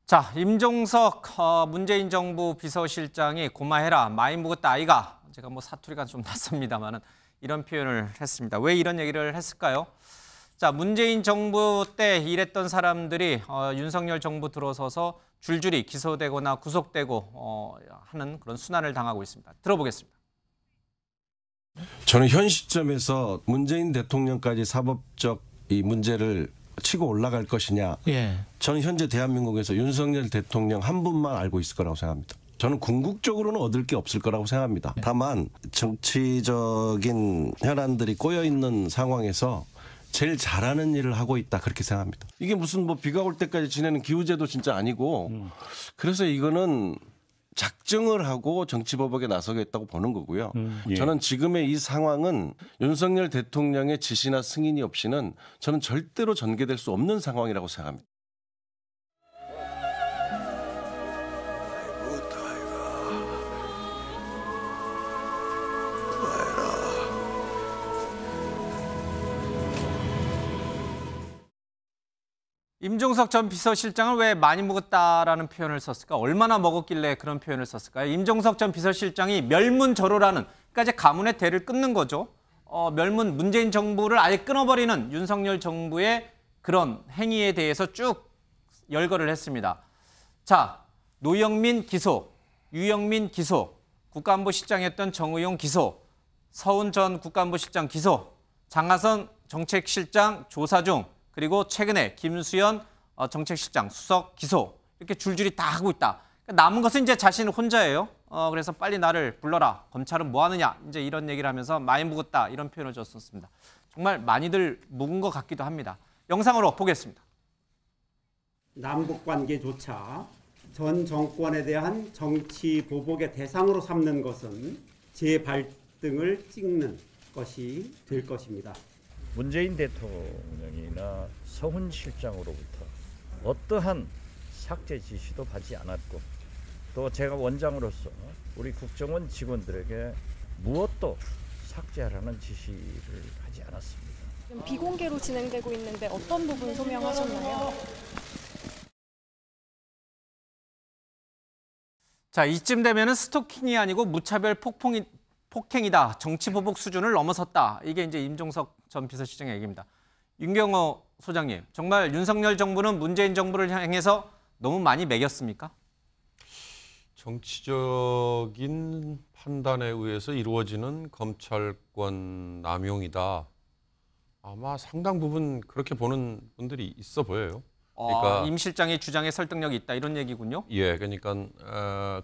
자, 임종석 문재인 정부 비서실장이 고마해라, 많이 묵었다 아이가. 제가 뭐 사투리가 좀 났습니다만은 이런 표현을 했습니다. 왜 이런 얘기를 했을까요? 자, 문재인 정부 때 일했던 사람들이 윤석열 정부 들어서서 줄줄이 기소되거나 구속되고 하는 그런 순환을 당하고 있습니다. 들어보겠습니다. 저는 현 시점에서 문재인 대통령까지 사법적 이 문제를 치고 올라갈 것이냐. 저는 현재 대한민국에서 윤석열 대통령 한 분만 알고 있을 거라고 생각합니다. 저는 궁극적으로는 얻을 게 없을 거라고 생각합니다. 다만 정치적인 현안들이 꼬여 있는 상황에서 제일 잘하는 일을 하고 있다 그렇게 생각합니다. 이게 무슨 뭐 비가 올 때까지 지내는 기우제도 진짜 아니고 그래서 이거는 작정을 하고 정치보복에 나서겠다고 보는 거고요. 저는 지금의 이 상황은 윤석열 대통령의 지시나 승인이 없이는 저는 절대로 전개될 수 없는 상황이라고 생각합니다. 임종석 전 비서실장은 왜 많이 먹었다라는 표현을 썼을까? 얼마나 먹었길래 그런 표현을 썼을까요? 임종석 전 비서실장이 멸문저로라는, 그러니까 이제 가문의 대를 끊는 거죠. 문재인 정부를 아예 끊어버리는 윤석열 정부의 그런 행위에 대해서 쭉 열거를 했습니다. 자, 노영민 기소, 유영민 기소, 국가안보실장이었던 정의용 기소, 서훈 전 국가안보실장 기소, 장하선 정책실장 조사 중, 그리고 최근에 김수현 정책실장 수석 기소, 이렇게 줄줄이 다 하고 있다. 남은 것은 이제 자신 혼자예요. 그래서 빨리 나를 불러라. 검찰은 뭐 하느냐. 이제 이런 얘기를 하면서 많이 묵었다. 이런 표현을 썼습니다. 정말 많이들 묵은 것 같기도 합니다. 영상으로 보겠습니다. 남북 관계조차 전 정권에 대한 정치 보복의 대상으로 삼는 것은 제 발등을 찍는 것이 될 것입니다. 문재인 대통령이나 서훈 실장으로부터 어떠한 삭제 지시도 받지 않았고, 또 제가 원장으로서 우리 국정원 직원들에게 무엇도 삭제하라는 지시를 하지 않았습니다. 비공개로 진행되고 있는데 어떤 부분 소명하셨나요? 자, 이쯤 되면은 스토킹이 아니고 무차별 폭행이다. 정치보복 수준을 넘어섰다. 이게 이제 임종석 전 비서실장의 얘기입니다. 윤경호 소장님, 정말 윤석열 정부는 문재인 정부를 향해서 너무 많이 매겼습니까? 정치적인 판단에 의해서 이루어지는 검찰권 남용이다. 아마 상당 부분 그렇게 보는 분들이 있어 보여요. 그러니까 임 실장의 주장에 설득력이 있다 이런 얘기군요. 예, 그러니까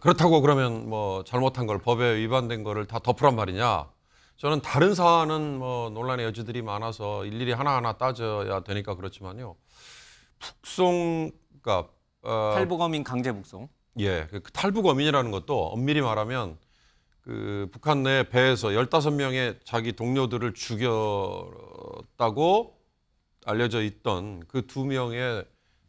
그렇다고 그러면 뭐 잘못한 걸, 법에 위반된 거를 다 덮으란 말이냐? 저는 다른 사안은 뭐 논란의 여지들이 많아서 일일이 하나하나 따져야 되니까 그렇지만요. 그러니까 탈북어민 강제 북송. 예, 그 탈북어민이라는 것도 엄밀히 말하면 그 북한 내 배에서 15명의 자기 동료들을 죽였다고 알려져 있던 그 2명의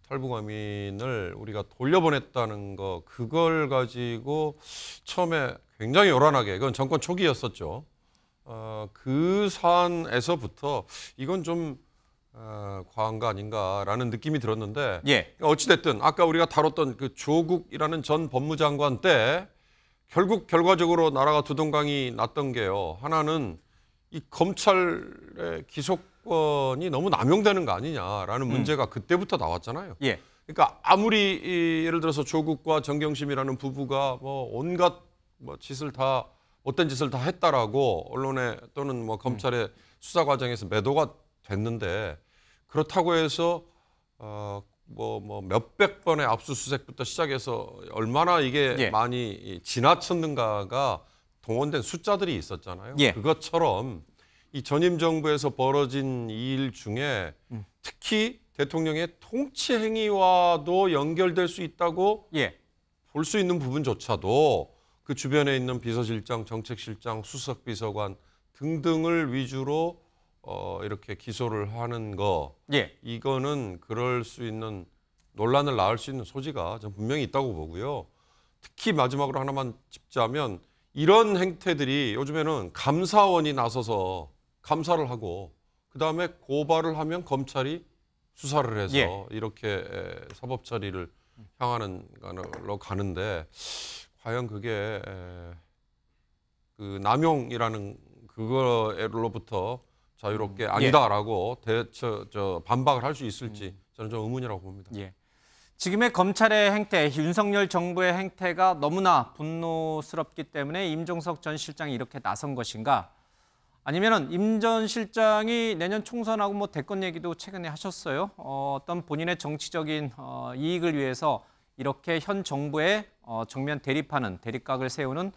탈북어민을 우리가 돌려보냈다는 거, 그걸 가지고 처음에 굉장히 요란하게, 그건 정권 초기였었죠. 그 사안에서부터 이건 좀 과한 거 아닌가라는 느낌이 들었는데, 예. 어찌됐든 아까 우리가 다뤘던 그 조국이라는 전 법무장관 때 결국 결과적으로 나라가 두동강이 났던 게요. 하나는 이 검찰의 기소권이 너무 남용되는 거 아니냐라는 문제가 그때부터 나왔잖아요. 예. 그러니까 아무리 예를 들어서 조국과 정경심이라는 부부가 뭐 온갖 뭐 짓을 다, 못된 짓을 다 했다라고 언론에 또는 뭐 검찰의 수사 과정에서 매도가 됐는데, 그렇다고 해서 뭐 몇백 번의 압수수색부터 시작해서 얼마나 이게 많이 지나쳤는가가 동원된 숫자들이 있었잖아요. 예. 그것처럼 이 전임 정부에서 벌어진 일 중에 특히 대통령의 통치 행위와도 연결될 수 있다고 볼 수 있는 부분조차도 그 주변에 있는 비서실장, 정책실장, 수석비서관 등등을 위주로 이렇게 기소를 하는 거, 이거는 그럴 수 있는, 논란을 낳을 수 있는 소지가 전 분명히 있다고 보고요. 특히 마지막으로 하나만 짚자면, 이런 행태들이 요즘에는 감사원이 나서서 감사를 하고 그다음에 고발을 하면 검찰이 수사를 해서 이렇게 사법 처리를 향하는 걸로 가는데 과연 그게 그 남용이라는 그거로부터 자유롭게 아니다라고 반박을 할 수 있을지 저는 좀 의문이라고 봅니다. 예. 지금의 검찰의 행태, 윤석열 정부의 행태가 너무나 분노스럽기 때문에 임종석 전 실장이 이렇게 나선 것인가? 아니면은 임 전 실장이 내년 총선하고 뭐 대권 얘기도 최근에 하셨어요. 어떤 본인의 정치적인 이익을 위해서 이렇게 현 정부에 정면 대립하는 대립각을 세우는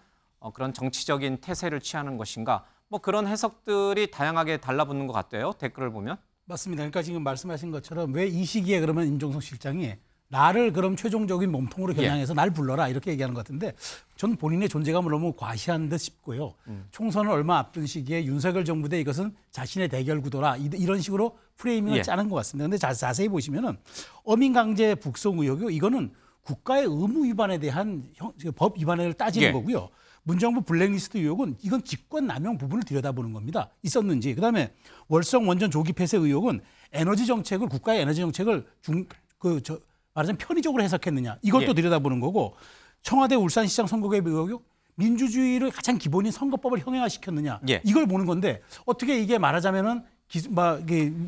그런 정치적인 태세를 취하는 것인가? 뭐 그런 해석들이 다양하게 달라붙는 것 같아요. 댓글을 보면. 맞습니다. 그러니까 지금 말씀하신 것처럼 왜 이 시기에 그러면 임종석 실장이 나를 그럼 최종적인 몸통으로 겨냥해서 날 불러라 이렇게 얘기하는 것 같은데 저는 본인의 존재감을 너무 과시한 듯 싶고요. 총선을 얼마 앞둔 시기에 윤석열 정부 대 이것은 자신의 대결 구도라 이런 식으로 프레이밍을 짜는 것 같습니다. 그런데 자세히 보시면은 어민강제 북송 의혹이 이거는 국가의 의무 위반에 대한 법 위반을 따지는 거고요. 문정부 블랙리스트 의혹은 이건 직권남용 부분을 들여다보는 겁니다. 있었는지. 그다음에 월성 원전 조기 폐쇄 의혹은 에너지 정책을 국가의 에너지 정책을 말하자면 편의적으로 해석했느냐. 이걸 또 들여다보는 거고 청와대 울산시장 선거개입 의혹이 민주주의를 가장 기본인 선거법을 형해화시켰느냐. 이걸 보는 건데 어떻게 이게 말하자면은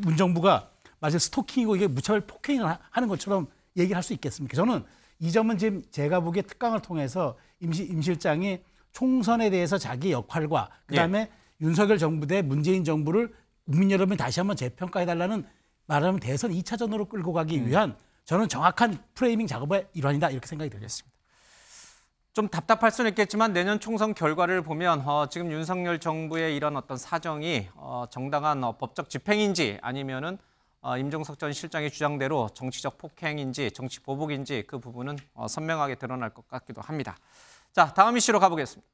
문정부가 말하자면 스토킹이고 이게 무차별 폭행을 하는 것처럼 얘기를 할 수 있겠습니까? 저는 이 점은 지금 제가 보기에 특강을 통해서 임 실장이 총선에 대해서 자기 역할과 그다음에 윤석열 정부 대 문재인 정부를 국민 여러분이 다시 한번 재평가해달라는 말하자면 대선 2차전으로 끌고 가기 위한 저는 정확한 프레이밍 작업의 일환이다 이렇게 생각이 들겠습니다. 좀 답답할 수는 있겠지만 내년 총선 결과를 보면 지금 윤석열 정부의 이런 어떤 사정이 정당한 법적 집행인지 아니면은 임종석 전 실장의 주장대로 정치적 폭행인지 정치 보복인지 그 부분은 선명하게 드러날 것 같기도 합니다. 자, 다음 이슈로 가보겠습니다.